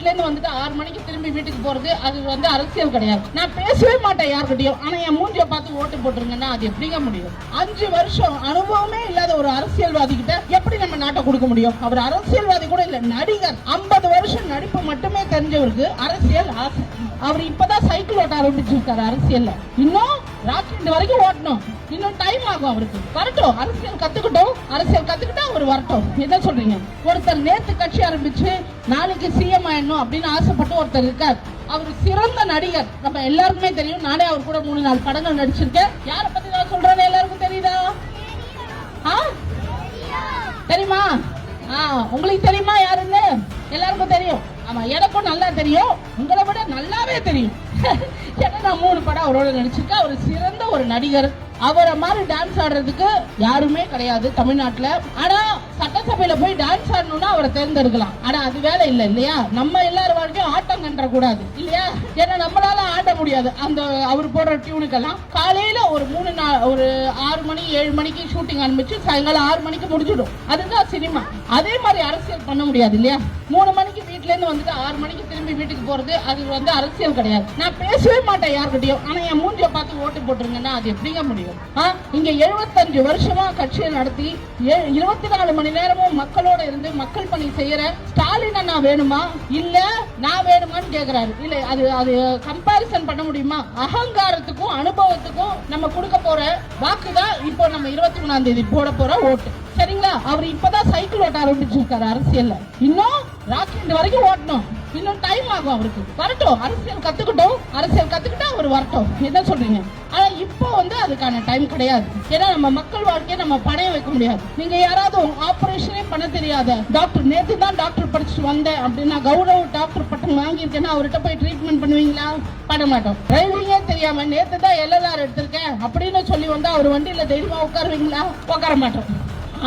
வீட்ல இருந்து வந்துட்டு 6 மணிக்கு திரும்பி வீட்டுக்கு போறது அது வந்து அரசியல் கிடையாது. நான் பேசவே மாட்டேன் யார்கிட்டயும். ஆனா என் மூஞ்சிய பார்த்து ஓட்டு போட்டுருங்கன்னா அது எப்படிங்க முடியும்? 5 வருஷம் அனுபவமே இல்லாத ஒரு அரசியல்வாதி கிட்ட எப்படி நம்ம நாட்டை கொடுக்க முடியும்? அவர் அரசியல்வாதி கூட இல்ல, நடிகர். 50 வருஷம் நடிப்பு மட்டுமே தெரிஞ்சவருக்கு அரசியல் ஆசை. அவர் இப்பதான் சைக்கிள் ஓட்ட ஆரம்பிச்சிருக்காரு அரசியல்ல. இன்னும் ராக்கெட் வரைக்கும் ஓட்டணும், இன்னும் டைம் ஆகும் அவருக்கு. வரட்டும், அரசியல் கத்துக்கிட்டா அவர் வரட்டும். என்ன சொல்றீங்க? ஒருத்தர் நேத்து கட்சி ஆரம்பிச்சு நாளைக்கு சிஎம் ஆயிடணும் அப்படின்னு ஆசைப்பட்டு ஒருத்தர் இருக்கார். அவர் சிறந்த நடிகர், நம்ம எல்லாருக்குமே தெரியும். நானே அவர் கூட 3-4 படங்கள் நடிச்சிருக்கேன். யாரை பத்தி நான் சொல்றேன்னு எல்லாருக்கும் தெரியுதா? தெரியுமா? உங்களுக்கு தெரியுமா யாருன்னு? எல்லாருக்கும் தெரியும். ஆமா, எனக்கும் நல்லா தெரியும், உங்களை விட நல்லாவே தெரியும். ஏன்னா நான் 3 படம் அவரோட நடிச்சிருக்கேன். அவர் சிறந்த ஒரு நடிகர். அவரை மாதிரி டான்ஸ் ஆடுறதுக்கு யாருமே கிடையாது தமிழ்நாட்டுல. ஆனா சட்டசபையில போய் டான்ஸ் ஆடணும்னா அவரை தேர்ந்தெடுக்கலாம். ஆனா அது வேலை இல்லை இல்லையா? நம்ம எல்லாரும் வாழ்க்கையும் ஆட்டம் கண்ட கூடாது இல்லையா? ஏன்னா நம்மளால ஆட முடியாது அந்த அவர் போடுற டியூனுக்கெல்லாம். காலையில ஒரு 6 மணி 7 மணிக்கு ஷூட்டிங் ஆரம்பிச்சு சாயங்காலம் 6 மணிக்கு முடிஞ்சிடும். அதுதான் சினிமா. அதே மாதிரி அரசியல் பண்ண முடியாது இல்லையா? 3 மணிக்கு வீட்டுல இருந்து வந்துட்டு 6 மணிக்கு திரும்பி வீட்டுக்கு போறது அது வந்து அரசியல் கிடையாது. நான் பேசவே மாட்டேன் யார்கிட்டயும். ஆனா என் மூஞ்சிய பார்த்து ஓட்டு போட்டுருங்கன்னா அது எப்படிங்க முடியும்? இங்க 75 வருஷமா கட்சியை நடத்தி 24 மணி நேரமும் மக்களோட இருந்து மக்கள் பணி செய்யற ஸ்டாலின் அண்ணா வேணுமா இல்ல நான் வேணுமான்னு கேக்குறாரு. இல்ல அது கம்பாரிசன் பண்ண முடியுமா? அகங்காரத்துக்கும் அனுபவத்துக்கும் நம்ம கொடுக்க போற வாக்குதான் இப்போ நம்ம 23ஆம் தேதி போட போற ஓட்டு. சரிங்களா? அவர் இப்பதான் சைக்கிள் ஓட்ட ஆரம்பிச்சிருக்காரு அரசியல்ல. இன்னும் ராக்கெட் வரைக்கும் ஓட்டணும், இன்னும் டைம் ஆகும் அவருக்கு. வரட்டும், அரசியல் கத்துக்கிட்டா அவர் வரட்டும். என்ன சொல்றீங்க? ஆனா இப்போ வந்து அதுக்கான டைம் கிடையாது. ஏன்னா நம்ம மக்கள் வாழ்க்கையை நம்ம பணைய வைக்க முடியாது. நீங்க யாராவது ஆபரேஷனே பண்ண தெரியாத டாக்டர், நேத்து தான் டாக்டர் படிச்சுட்டு வந்தேன் அப்படின்னா கௌரவ டாக்டர் பட்டம் வாங்கியிருக்கேன்னா அவர்கிட்ட போய் ட்ரீட்மெண்ட் பண்ணுவீங்களா? பண்ண மாட்டோம். டிரைவிங்கே தெரியாம நேத்து தான் LLR எடுத்திருக்கேன் அப்படின்னு சொல்லி வந்தா அவர் வண்டியில தைரியமா உட்காருவீங்களா? உட்கார மாட்டோம்.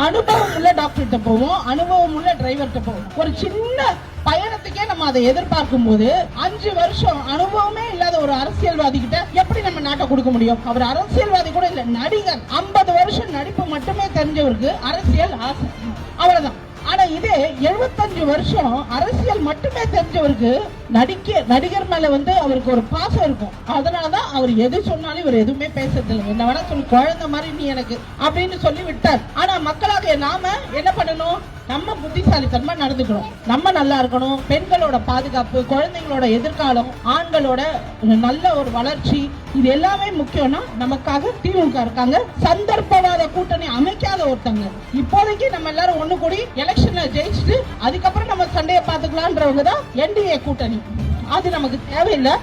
அனுபவம் உள்ள டாக்டர்கிட்ட போவோம், அனுபவம் உள்ள டிரைவர்கிட்ட போவோம். ஒரு சின்ன பயணத்துக்கே நம்ம அதை எதிர்பார்க்கும் போது 5 வருஷம் அனுபவமே இல்லாத ஒரு அரசியல்வாதி கிட்ட எப்படி நம்ம நாட்டை கொடுக்க முடியும்? அவர் அரசியல்வாதி கூட இல்ல, நடிகர். 50 வருஷம் நடிப்பு மட்டுமே தெரிஞ்சவருக்கு அரசியல் ஆசை, அவ்வளவுதான். ஆனா இதே 75 வருஷம் அரசியல் மட்டுமே தெரிஞ்சவருக்கு நடிகர் மேல வந்து அவருக்கு ஒரு பாசம் இருக்கும். அதனாலதான் அவர் எது சொன்னாலும் இவர் எதுவுமே பேசுறது இல்லை. என்ன வேணா சொல்லி குழந்தை மாதிரி நீ எனக்கு அப்படின்னு சொல்லி விட்டார். ஆனா மக்களாக நாம என்ன பண்ணணும்? நம்ம புத்திசாலித்தனமா நடந்துக்கணும், நம்ம நல்லா இருக்கணும். பெண்களோட பாதுகாப்பு, குழந்தைங்களோட எதிர்காலம், ஆண்களோட நல்ல ஒரு வளர்ச்சி, இது எல்லாமே முக்கியம்னா நமக்காக திமுக இருக்காங்க. சந்தர்ப்பவாத கூட்டணி அமைக்காத ஒருத்தங்க. இப்போதைக்கு நம்ம எல்லாரும் ஒண்ணு கூடி எலெக்ஷன்ல ஜெயிச்சுட்டு அதுக்கப்புறம் நம்ம சண்டையை பாத்துக்கலாம்ன்றவங்க தான் NDA கூட்டணி. அது நமக்கு தேவையில்லை.